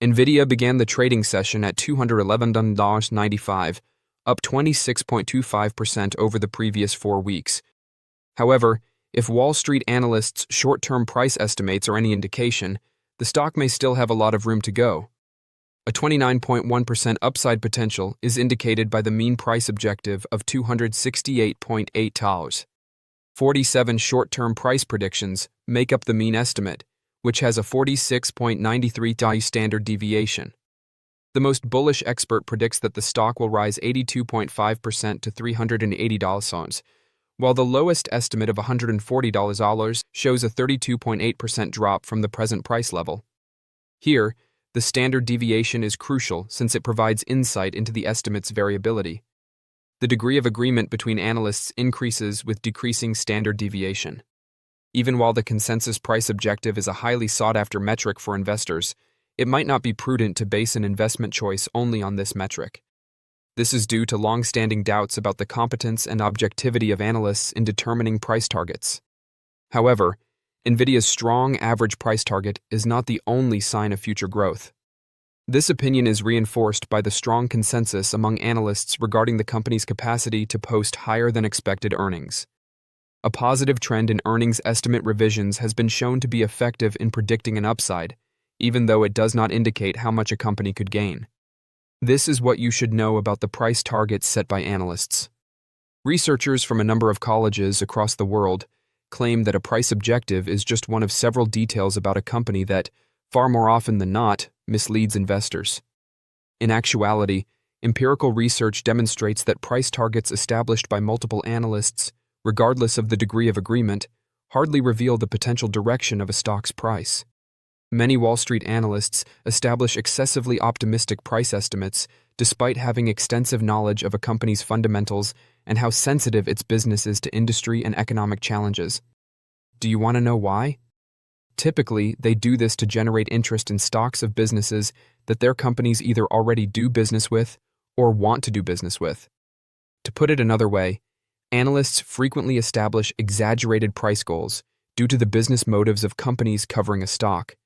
Nvidia began the trading session at $211.95, up 26.25% over the previous 4 weeks. However, if Wall Street analysts' short-term price estimates are any indication, the stock may still have a lot of room to go. A 29.1% upside potential is indicated by the mean price objective of $268.8. 47 short-term price predictions make up the mean estimate, which has a 46.93 standard deviation. The most bullish expert predicts that the stock will rise 82.5% to $380, while the lowest estimate of $140 shows a 32.8% drop from the present price level. Here, the standard deviation is crucial since it provides insight into the estimate's variability. The degree of agreement between analysts increases with decreasing standard deviation. Even while the consensus price objective is a highly sought-after metric for investors, it might not be prudent to base an investment choice only on this metric. This is due to long-standing doubts about the competence and objectivity of analysts in determining price targets. However, Nvidia's strong average price target is not the only sign of future growth. This opinion is reinforced by the strong consensus among analysts regarding the company's capacity to post higher-than-expected earnings. A positive trend in earnings estimate revisions has been shown to be effective in predicting an upside, even though it does not indicate how much a company could gain. This is what you should know about the price targets set by analysts. Researchers from a number of colleges across the world claim that a price objective is just one of several details about a company that, far more often than not, misleads investors. In actuality, empirical research demonstrates that price targets established by multiple analysts, regardless of the degree of agreement, hardly reveal the potential direction of a stock's price. Many Wall Street analysts establish excessively optimistic price estimates despite having extensive knowledge of a company's fundamentals and how sensitive its business is to industry and economic challenges. Do you want to know why? Typically, they do this to generate interest in stocks of businesses that their companies either already do business with or want to do business with. To put it another way, analysts frequently establish exaggerated price goals due to the business motives of companies covering a stock.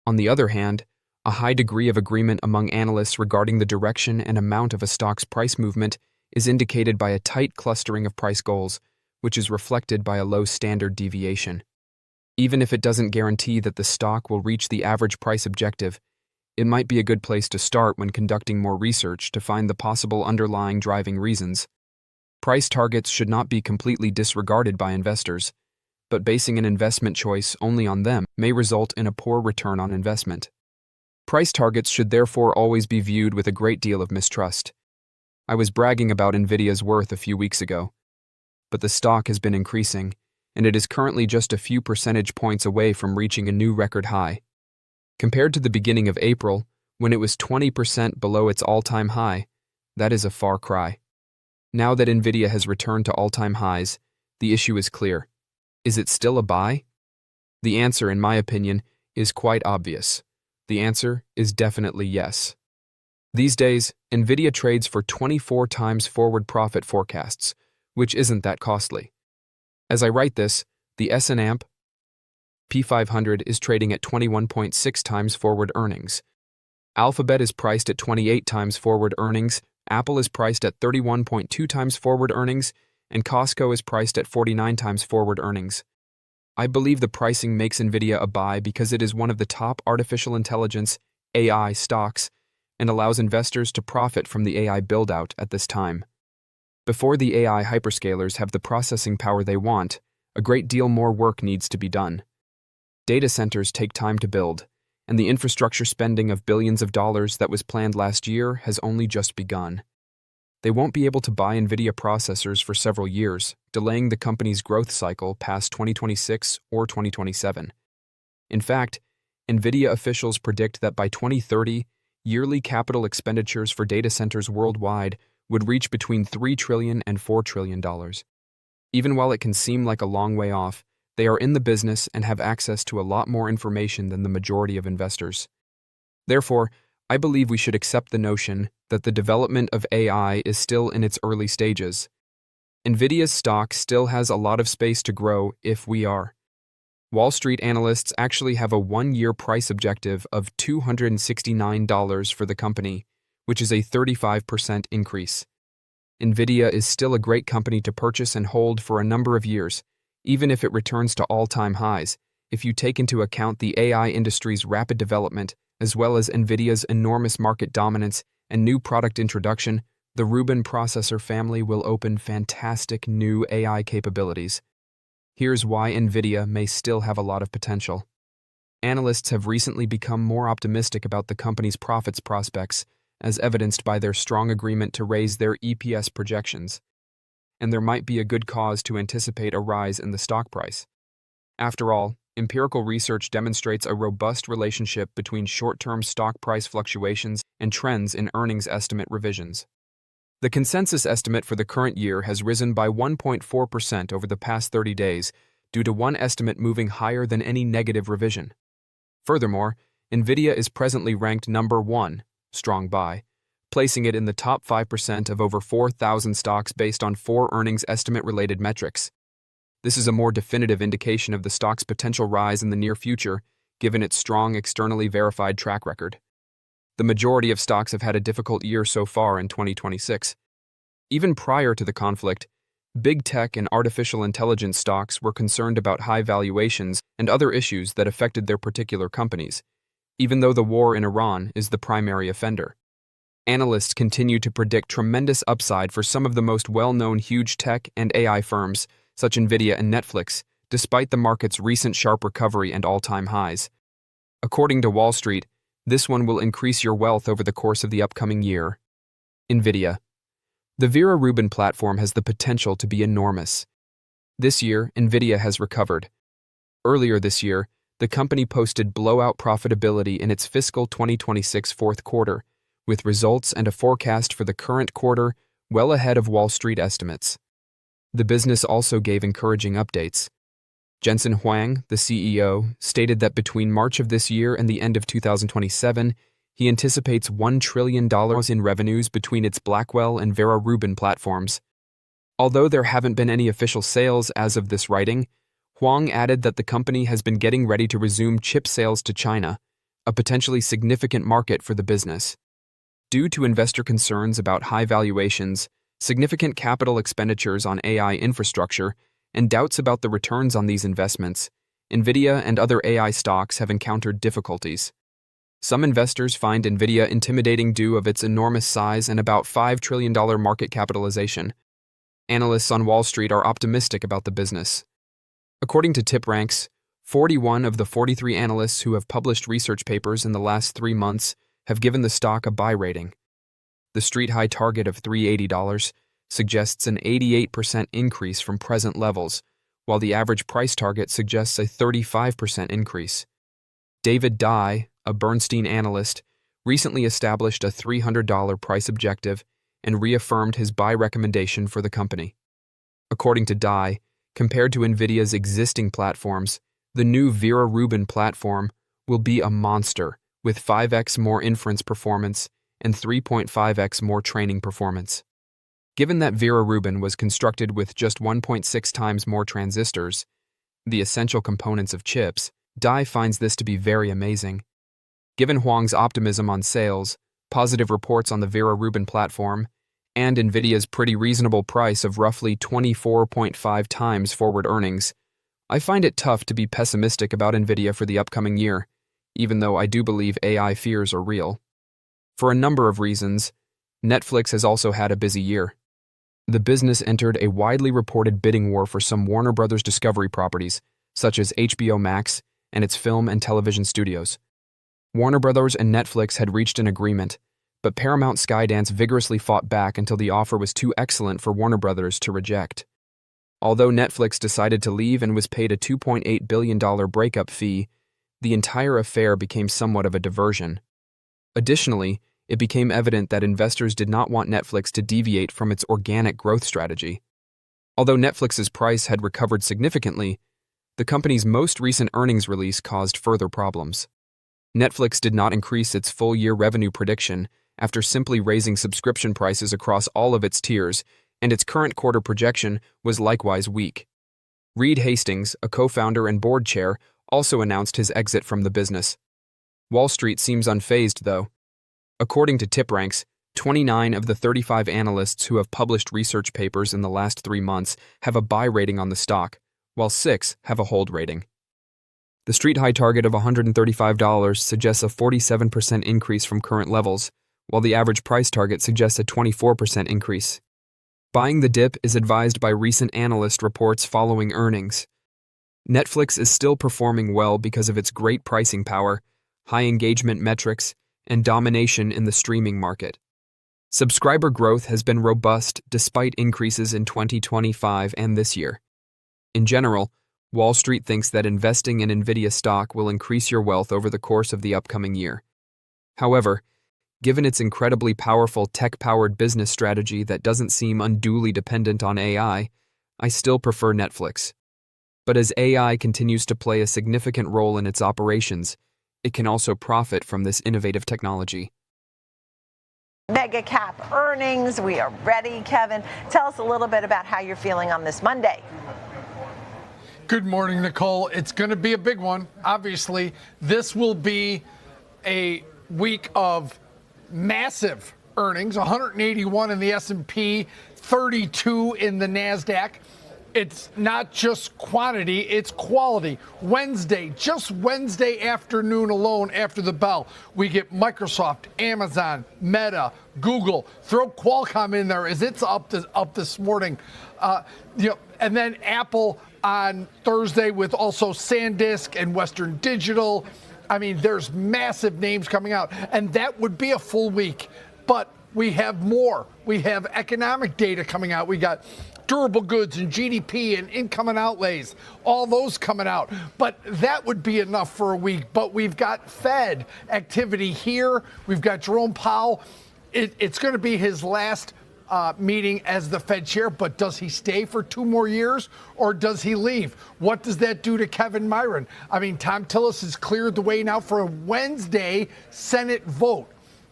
On the other hand, a high degree of agreement among analysts regarding the direction and amount of a stock's price movement is indicated by a tight clustering of price goals, which is reflected by a low standard deviation. Even if it doesn't guarantee that the stock will reach the average price objective, it might be a good place to start when conducting more research to find the possible underlying driving reasons. Price targets should not be completely disregarded by investors, but basing an investment choice only on them may result in a poor return on investment. Price targets should therefore always be viewed with a great deal of mistrust. I was bragging about Nvidia's worth a few weeks ago, but the stock has been increasing, and it is currently just a few percentage points away from reaching a new record high. Compared to the beginning of April, when it was 20% below its all-time high, that is a far cry. Now that Nvidia has returned to all-time highs, the issue is clear. Is it still a buy? The answer, in my opinion, is quite obvious. The answer is definitely yes. These days, Nvidia trades for 24 times forward profit forecasts, which isn't that costly. As I write this, the S&P 500 is trading at 21.6 times forward earnings. Alphabet is priced at 28 times forward earnings, Apple is priced at 31.2 times forward earnings, and Costco is priced at 49 times forward earnings. I believe the pricing makes Nvidia a buy because it is one of the top artificial intelligence AI stocks and allows investors to profit from the AI build-out at this time. Before the AI hyperscalers have the processing power they want, a great deal more work needs to be done. Data centers take time to build, and the infrastructure spending of billions of dollars that was planned last year has only just begun. They won't be able to buy Nvidia processors for several years, delaying the company's growth cycle past 2026 or 2027. In fact, Nvidia officials predict that by 2030, yearly capital expenditures for data centers worldwide would reach between $3 trillion and $4 trillion. Even while it can seem like a long way off, they are in the business and have access to a lot more information than the majority of investors. Therefore, I believe we should accept the notion that the development of AI is still in its early stages. Nvidia's stock still has a lot of space to grow if we are Wall Street analysts actually have a one-year price objective of $269 for the company, which is a 35% increase. Nvidia is still a great company to purchase and hold for a number of years, even if it returns to all-time highs, if you take into account the AI industry's rapid development, as well as Nvidia's enormous market dominance and new product introduction. The Rubin processor family will open fantastic new AI capabilities. Here's why Nvidia may still have a lot of potential. Analysts have recently become more optimistic about the company's profits prospects, as evidenced by their strong agreement to raise their EPS projections. And there might be a good cause to anticipate a rise in the stock price. After all, empirical research demonstrates a robust relationship between short-term stock price fluctuations and trends in earnings estimate revisions. The consensus estimate for the current year has risen by 1.4% over the past 30 days due to one estimate moving higher than any negative revision. Furthermore, Nvidia is presently ranked number 1, strong buy, placing it in the top 5% of over 4,000 stocks based on 4 earnings estimate-related metrics. This is a more definitive indication of the stock's potential rise in the near future, given its strong externally verified track record. The majority of stocks have had a difficult year so far in 2026. Even prior to the conflict, big tech and artificial intelligence stocks were concerned about high valuations and other issues that affected their particular companies, even though the war in Iran is the primary offender. Analysts continue to predict tremendous upside for some of the most well-known huge tech and AI firms, such as Nvidia and Netflix, despite the market's recent sharp recovery and all-time highs. According to Wall Street, this one will increase your wealth over the course of the upcoming year. Nvidia. The Vera Rubin platform has the potential to be enormous. This year, Nvidia has recovered. Earlier this year, the company posted blowout profitability in its fiscal 2026 fourth quarter, with results and a forecast for the current quarter well ahead of Wall Street estimates. The business also gave encouraging updates. Jensen Huang, the CEO, stated that between March of this year and the end of 2027, he anticipates $1 trillion in revenues between its Blackwell and Vera Rubin platforms. Although there haven't been any official sales as of this writing, Huang added that the company has been getting ready to resume chip sales to China, a potentially significant market for the business. Due to investor concerns about high valuations, significant capital expenditures on AI infrastructure, and doubts about the returns on these investments, Nvidia and other AI stocks have encountered difficulties. Some investors find Nvidia intimidating due of its enormous size and about $5 trillion market capitalization. Analysts on Wall Street are optimistic about the business. According to TipRanks, 41 of the 43 analysts who have published research papers in the last 3 months have given the stock a buy rating. The street high target of $380 suggests an 88% increase from present levels, while the average price target suggests a 35% increase. David Dye, a Bernstein analyst, recently established a $300 price objective and reaffirmed his buy recommendation for the company. According to Dye, compared to Nvidia's existing platforms, the new Vera Rubin platform will be a monster with 5x more inference performance and 3.5x more training performance. Given that Vera Rubin was constructed with just 1.6 times more transistors, the essential components of chips, Dye finds this to be very amazing. Given Huang's optimism on sales, positive reports on the Vera Rubin platform, and Nvidia's pretty reasonable price of roughly 24.5 times forward earnings, I find it tough to be pessimistic about Nvidia for the upcoming year, even though I do believe AI fears are real. For a number of reasons, Netflix has also had a busy year. The business entered a widely reported bidding war for some Warner Bros. Discovery properties, such as HBO Max and its film and television studios. Warner Bros. And Netflix had reached an agreement, but Paramount Skydance vigorously fought back until the offer was too excellent for Warner Bros. To reject. Although Netflix decided to leave and was paid a $2.8 billion breakup fee, the entire affair became somewhat of a diversion. Additionally, it became evident that investors did not want Netflix to deviate from its organic growth strategy. Although Netflix's price had recovered significantly, the company's most recent earnings release caused further problems. Netflix did not increase its full-year revenue prediction after simply raising subscription prices across all of its tiers, and its current quarter projection was likewise weak. Reed Hastings, a co-founder and board chair, also announced his exit from the business. Wall Street seems unfazed, though. According to TipRanks, 29 of the 35 analysts who have published research papers in the last 3 months have a buy rating on the stock, while 6 have a hold rating. The street high target of $135 suggests a 47% increase from current levels, while the average price target suggests a 24% increase. Buying the dip is advised by recent analyst reports following earnings. Netflix is still performing well because of its great pricing power, high engagement metrics, and domination in the streaming market. Subscriber growth has been robust despite increases in 2025 and this year. In general, Wall Street thinks that investing in Nvidia stock will increase your wealth over the course of the upcoming year. However, given its incredibly powerful tech-powered business strategy that doesn't seem unduly dependent on AI, I still prefer Netflix. But as AI continues to play a significant role in its operations, it can also profit from this innovative technology. Mega cap earnings. We are ready, Kevin. Tell us a little bit about how you're feeling on this Monday. Good morning, Nicole. It's going to be a big one. Obviously, this will be a week of massive earnings, 181 in the S&P, 32 in the NASDAQ. It's not just quantity, it's quality. Wednesday, just Wednesday afternoon alone after the bell, we get Microsoft, Amazon, Meta, Google. Throw Qualcomm in there as it's up this morning. And then Apple on Thursday with also SanDisk and Western Digital. I mean, there's massive names coming out, and that would be a full week. But we have more. We have economic data coming out. We got durable goods and GDP and income and outlays, all those coming out. But that would be enough for a week. But we've got Fed activity here. We've got Jerome Powell. It's going to be his last meeting as the Fed chair, but does he stay for 2 more years or does he leave? What does that do to Kevin Myron? I mean, Tom Tillis has cleared the way now for a Wednesday Senate vote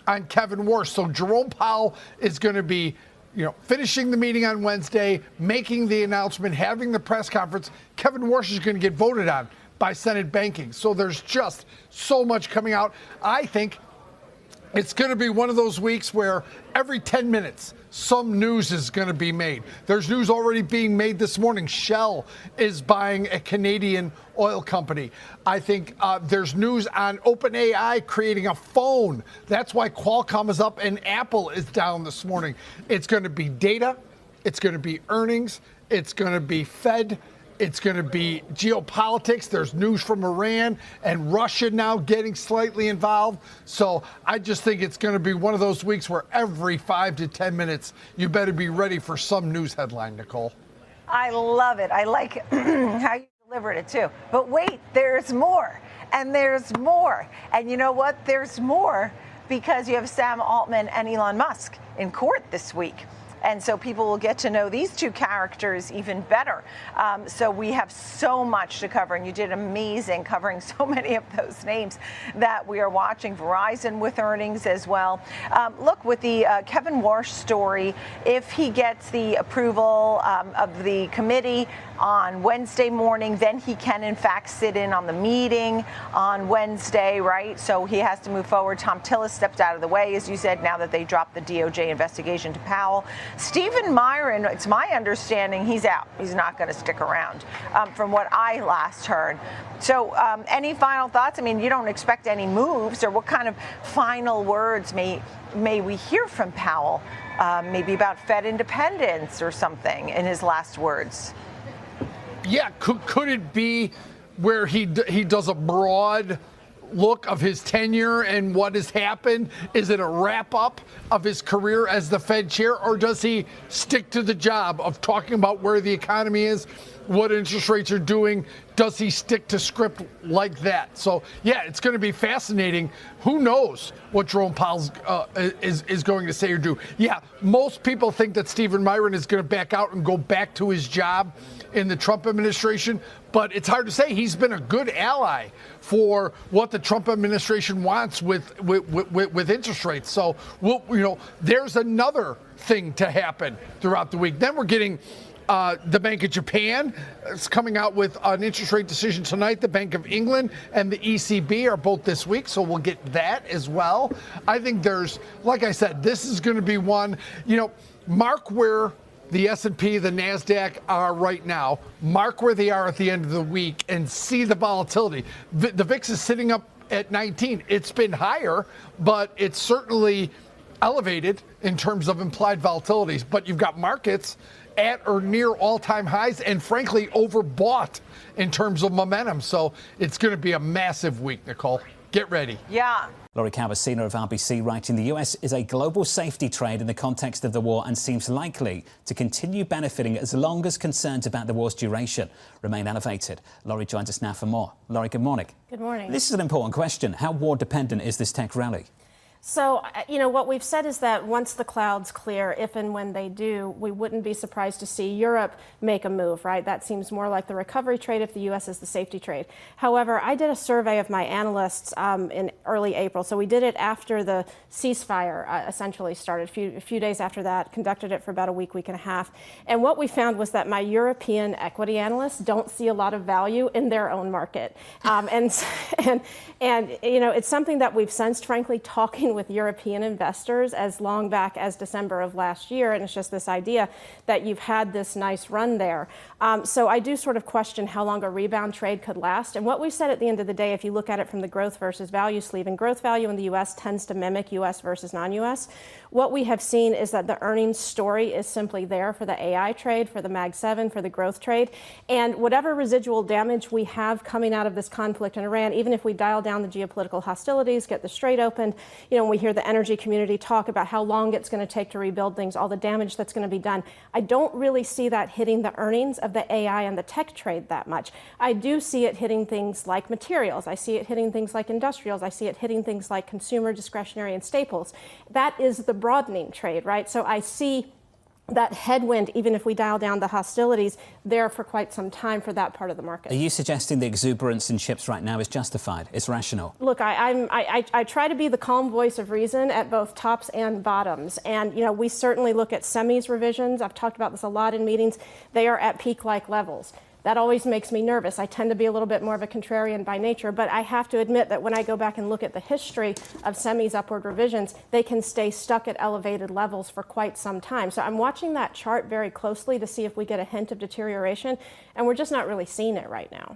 on Kevin Warsh. So Jerome Powell is going to be, finishing the meeting on Wednesday, making the announcement, having the press conference. Kevin Warsh is going to get voted on by Senate banking. So there's just so much coming out. I think it's going to be one of those weeks where every 10 minutes, some news is going to be made. There's news already being made this morning. Shell is buying a Canadian oil company. I think there's news on OpenAI creating a phone. That's why Qualcomm is up and Apple is down this morning. It's going to be data. It's going to be earnings. It's going to be Fed. It's going to be geopolitics. There's news from Iran and Russia now getting slightly involved. So I just think it's going to be one of those weeks where every 5 to 10 minutes, you better be ready for some news headline, Nicole. I love it. I like how you delivered it, too. But wait, there's more. And there's more. And you know what? There's more because you have Sam Altman and Elon Musk in court this week. And so people will get to know these two characters even better. So we have so much to cover, and you did amazing covering so many of those names that we are watching. Verizon with earnings as well. Look, with the Kevin Warsh story, if he gets the approval of the committee on Wednesday morning, then he can, in fact, sit in on the meeting on Wednesday, right? So he has to move forward. Tom Tillis stepped out of the way, as you said, now that they dropped the DOJ investigation to Powell. Stephen Myron, it's my understanding he's out. He's not going to stick around, from what I last heard. So any final thoughts? I mean, you don't expect any moves, or what kind of final words may we hear from Powell? Maybe about Fed independence or something in his last words. Yeah, could it be where he does a broad look of his tenure and what has happened? Is it a wrap-up of his career as the Fed chair, or does he stick to the job of talking about where the economy is, what interest rates are doing? Does he stick to script like that? So, yeah, it's going to be fascinating. Who knows what Jerome Powell is going to say or do? Yeah, most people think that Stephen Myron is going to back out and go back to his job in the Trump administration, but it's hard to say. He's been a good ally for what the Trump administration wants with interest rates. So, there's another thing to happen throughout the week. Then we're getting The Bank of Japan is coming out with an interest rate decision tonight. The Bank of England and the ECB are both this week, so we'll get that as well. I think there's, like I said, this is going to be one, mark where the S&P, the NASDAQ are right now, mark where they are at the end of the week, and see the volatility. The VIX is sitting up at 19. It's been higher, but it's certainly elevated in terms of implied volatilities. But you've got markets at or near all-time highs and, frankly, overbought in terms of momentum. So it's going to be a massive week, Nicole. Get ready. Yeah. Lori Calvasina of RBC writing, the US is a global safety trade in the context of the war and seems likely to continue benefiting as long as concerns about the war's duration remain elevated. Lori joins us now for more. Lori, good morning. Good morning. This is an important question. How war-dependent is this tech rally? So, what we've said is that once the clouds clear, if and when they do, we wouldn't be surprised to see Europe make a move, right? That seems more like the recovery trade if the U.S. is the safety trade. However, I did a survey of my analysts in early April. So we did it after the ceasefire essentially started, a few days after that, conducted it for about a week and a half. And what we found was that my European equity analysts don't see a lot of value in their own market. And it's something that we've sensed, frankly, talking with European investors as long back as December of last year. And it's just this idea that you've had this nice run there. So I do sort of question how long a rebound trade could last. And what we said at the end of the day, if you look at it from the growth versus value sleeve, and growth value in the U.S. tends to mimic U.S. versus non-U.S., what we have seen is that the earnings story is simply there for the AI trade, for the Mag 7, for the growth trade. And whatever residual damage we have coming out of this conflict in Iran, even if we dial down the geopolitical hostilities, get the Strait opened, when we hear the energy community talk about how long it's going to take to rebuild things, all the damage that's going to be done, I don't really see that hitting the earnings of the AI and the tech trade that much. I do see it hitting things like materials. I see it hitting things like industrials. I see it hitting things like consumer discretionary and staples. That is the broadening trade, right? So I see that headwind, even if we dial down the hostilities, there for quite some time for that part of the market. Are you suggesting the exuberance in chips right now is justified? It's rational? Look, I try to be the calm voice of reason at both tops and bottoms. And, we certainly look at semis revisions. I've talked about this a lot in meetings. They are at peak-like levels. That always makes me nervous. I tend to be a little bit more of a contrarian by nature, but I have to admit that when I go back and look at the history of semis upward revisions, they can stay stuck at elevated levels for quite some time. So I'm watching that chart very closely to see if we get a hint of deterioration, and we're just not really seeing it right now.